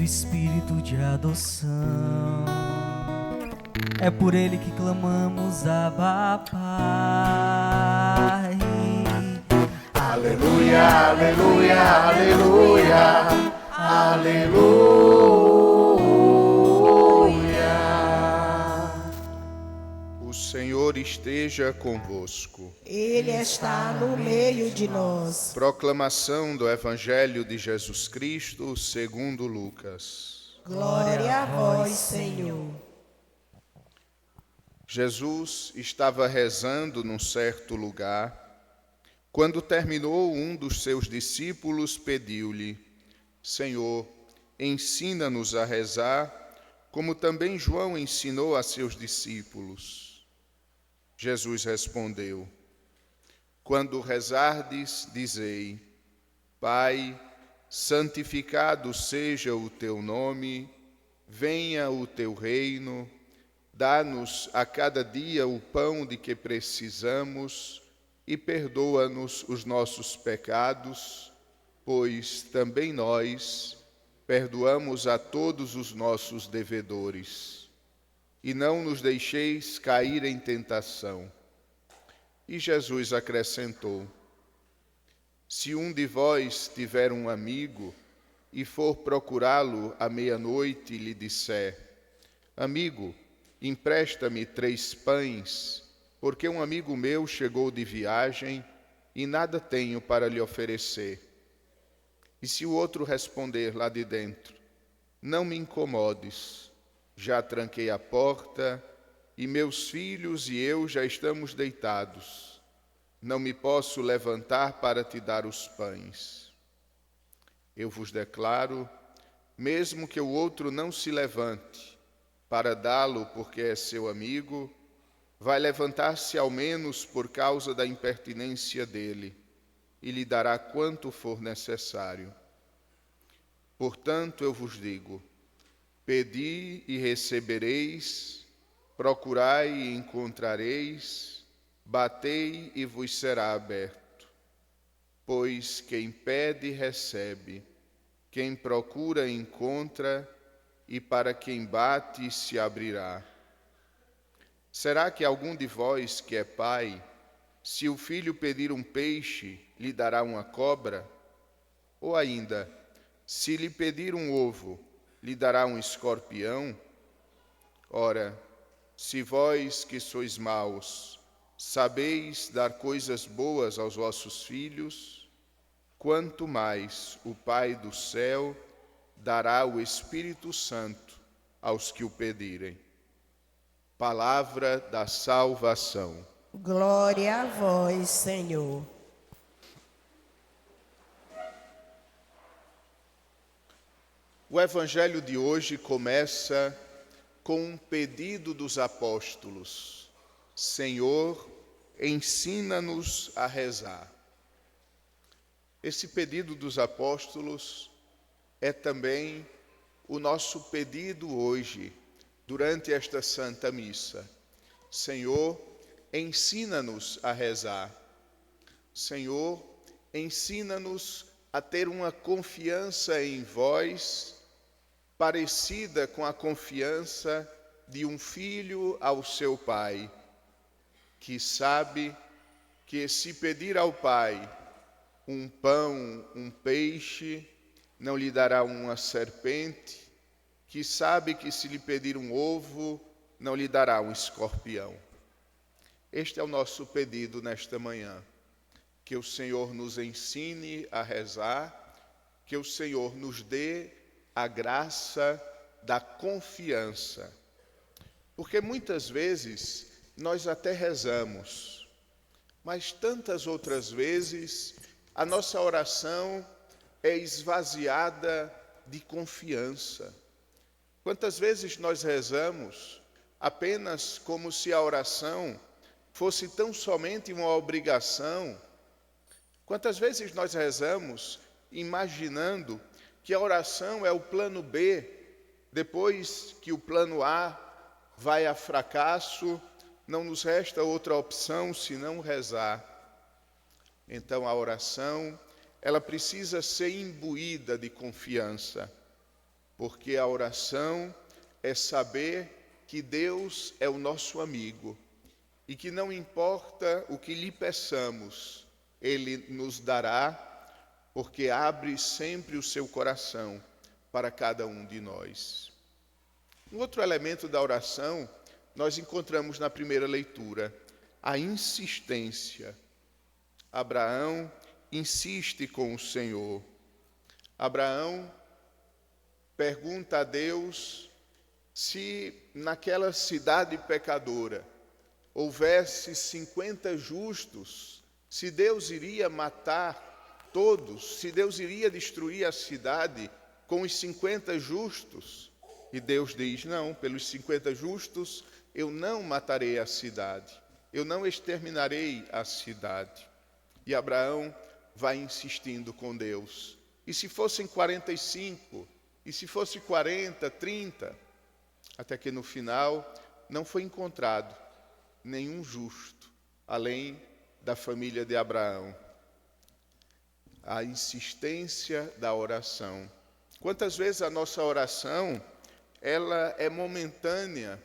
Espírito de adoção. É por ele que clamamos, Abba, Pai. Aleluia, aleluia, aleluia, aleluia. O Senhor esteja convosco. Ele está no meio de nós. Proclamação do Evangelho de Jesus Cristo segundo Lucas. Glória a vós, Senhor. Jesus estava rezando num certo lugar. Quando terminou, um dos seus discípulos pediu-lhe: Senhor, ensina-nos a rezar, como também João ensinou a seus discípulos. Jesus respondeu: Quando rezardes, dizei: Pai, santificado seja o teu nome, venha o teu reino, dá-nos a cada dia o pão de que precisamos e perdoa-nos os nossos pecados, pois também nós perdoamos a todos os nossos devedores. E não nos deixeis cair em tentação. E Jesus acrescentou: Se um de vós tiver um amigo e for procurá-lo à meia-noite e lhe disser: Amigo, empresta-me 3 pães, porque um amigo meu chegou de viagem e nada tenho para lhe oferecer. E se o outro responder lá de dentro: Não me incomodes, já tranquei a porta e meus filhos e eu já estamos deitados. Não me posso levantar para te dar os pães. Eu vos declaro, mesmo que o outro não se levante para dá-lo porque é seu amigo, vai levantar-se ao menos por causa da impertinência dele e lhe dará quanto for necessário. Portanto, eu vos digo: pedi e recebereis, procurai e encontrareis, batei e vos será aberto. Pois quem pede, recebe, quem procura, encontra, e para quem bate, se abrirá. Será que algum de vós que é pai, se o filho pedir um peixe, lhe dará uma cobra? Ou ainda, se lhe pedir um ovo, lhe dará um escorpião? Ora, se vós que sois maus, sabeis dar coisas boas aos vossos filhos, quanto mais o Pai do céu dará o Espírito Santo aos que o pedirem. Palavra da salvação. Glória a vós, Senhor. O Evangelho de hoje começa com um pedido dos apóstolos: Senhor, ensina-nos a rezar. Esse pedido dos apóstolos é também o nosso pedido hoje, durante esta Santa Missa. Senhor, ensina-nos a rezar. Senhor, ensina-nos a ter uma confiança em vós, parecida com a confiança de um filho ao seu pai, que sabe que se pedir ao pai um pão, um peixe, não lhe dará uma serpente, que sabe que se lhe pedir um ovo, não lhe dará um escorpião. Este é o nosso pedido nesta manhã. Que o Senhor nos ensine a rezar, que o Senhor nos dê a graça da confiança. Porque muitas vezes nós até rezamos, mas tantas outras vezes a nossa oração é esvaziada de confiança. Quantas vezes nós rezamos apenas como se a oração fosse tão somente uma obrigação? Quantas vezes nós rezamos imaginando que a oração é o plano B, depois que o plano A vai a fracasso, não nos resta outra opção senão rezar. Então a oração, ela precisa ser imbuída de confiança. porque a oração é saber que Deus é o nosso amigo e que não importa o que lhe peçamos, Ele nos dará, porque abre sempre o seu coração para cada um de nós. Um outro elemento da oração nós encontramos na primeira leitura, a insistência. Abraão insiste com o Senhor. Abraão pergunta a Deus se naquela cidade pecadora houvesse 50 justos, se Deus iria matar todos, se Deus iria destruir a cidade com os 50 justos. E Deus diz, não, pelos 50 justos eu não matarei a cidade, eu não exterminarei a cidade. E Abraão vai insistindo com Deus. E se fossem 45, e se fosse 40, 30, até que no final não foi encontrado nenhum justo, além da família de Abraão. A insistência da oração. Quantas vezes a nossa oração, ela é momentânea?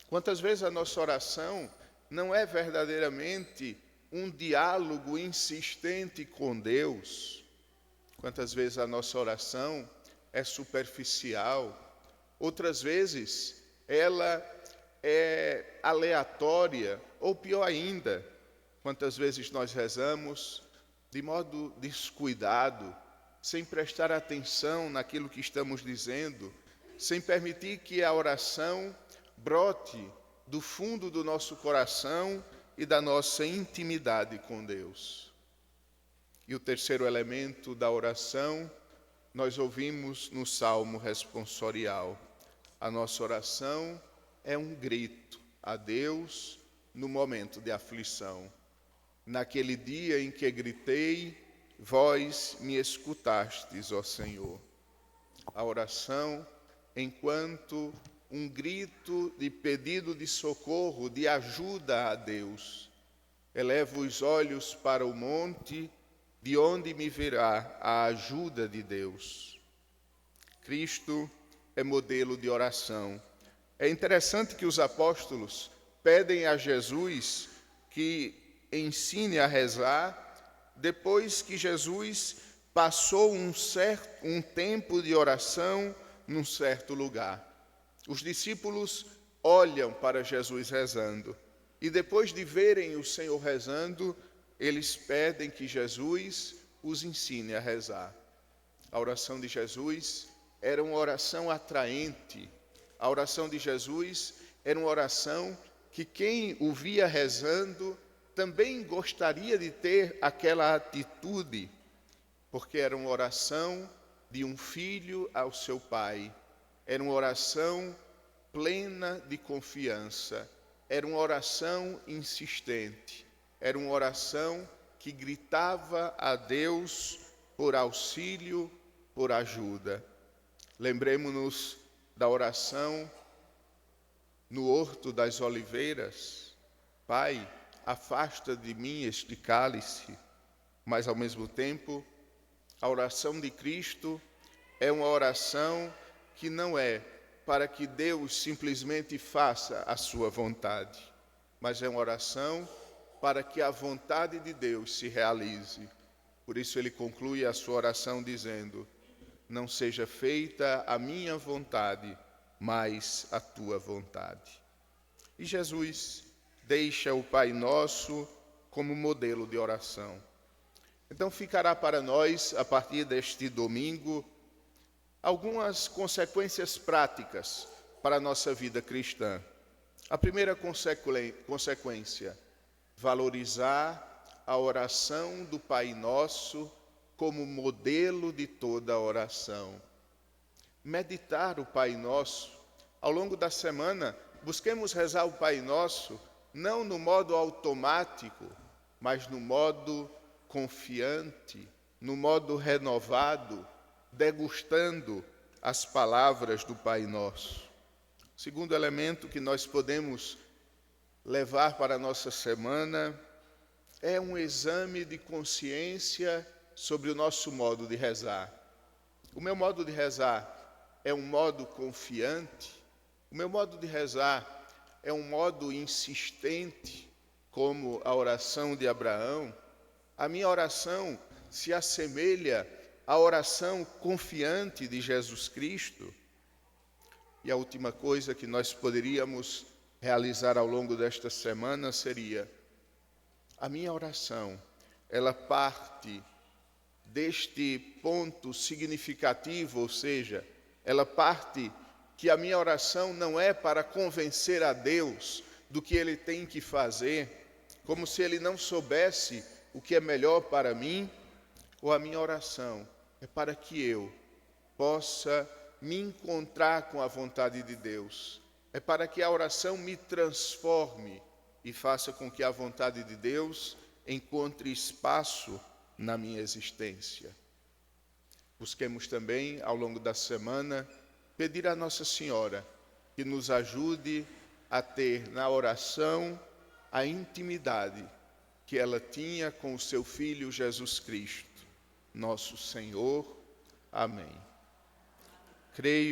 Quantas vezes a nossa oração não é verdadeiramente um diálogo insistente com Deus? Quantas vezes a nossa oração é superficial? Outras vezes ela é aleatória, ou pior ainda, quantas vezes nós rezamos de modo descuidado, sem prestar atenção naquilo que estamos dizendo, sem permitir que a oração brote do fundo do nosso coração e da nossa intimidade com Deus. E o terceiro elemento da oração, nós ouvimos no Salmo responsorial. A nossa oração é um grito a Deus no momento de aflição. Naquele dia em que gritei, vós me escutastes, ó Senhor. A oração, enquanto um grito de pedido de socorro, de ajuda a Deus. Elevo os olhos para o monte, de onde me virá a ajuda de Deus. Cristo é modelo de oração. É interessante que os apóstolos pedem a Jesus que ensine a rezar, depois que Jesus passou um tempo de oração num certo lugar. Os discípulos olham para Jesus rezando e depois de verem o Senhor rezando, eles pedem que Jesus os ensine a rezar. A oração de Jesus era uma oração atraente. A oração de Jesus era uma oração que quem o via rezando também gostaria de ter aquela atitude, porque era uma oração de um filho ao seu pai. Era uma oração plena de confiança, era uma oração insistente, era uma oração que gritava a Deus por auxílio, por ajuda. Lembremos-nos da oração no Horto das Oliveiras. Pai, afasta de mim este cálice, mas ao mesmo tempo, a oração de Cristo é uma oração que não é para que Deus simplesmente faça a sua vontade, mas é uma oração para que a vontade de Deus se realize. Por isso ele conclui a sua oração dizendo, não seja feita a minha vontade, mas a tua vontade. E Jesus deixa o Pai Nosso como modelo de oração. Então ficará para nós, a partir deste domingo, algumas consequências práticas para a nossa vida cristã. A primeira consequência, valorizar a oração do Pai Nosso como modelo de toda a oração. Meditar o Pai Nosso. Ao longo da semana, busquemos rezar o Pai Nosso, não no modo automático, mas no modo confiante, no modo renovado, degustando as palavras do Pai Nosso. Segundo elemento que nós podemos levar para a nossa semana é um exame de consciência sobre o nosso modo de rezar. O meu modo de rezar é um modo confiante, o meu modo de rezar é um modo insistente, como a oração de Abraão, a minha oração se assemelha à oração confiante de Jesus Cristo. E a última coisa que nós poderíamos realizar ao longo desta semana seria: a minha oração, ela parte deste ponto significativo, ou seja, ela parte que a minha oração não é para convencer a Deus do que Ele tem que fazer, como se Ele não soubesse o que é melhor para mim, ou a minha oração é para que eu possa me encontrar com a vontade de Deus, é para que a oração me transforme e faça com que a vontade de Deus encontre espaço na minha existência. Busquemos também, ao longo da semana, pedir a Nossa Senhora que nos ajude a ter na oração a intimidade que ela tinha com o seu Filho Jesus Cristo, nosso Senhor. Amém. Creio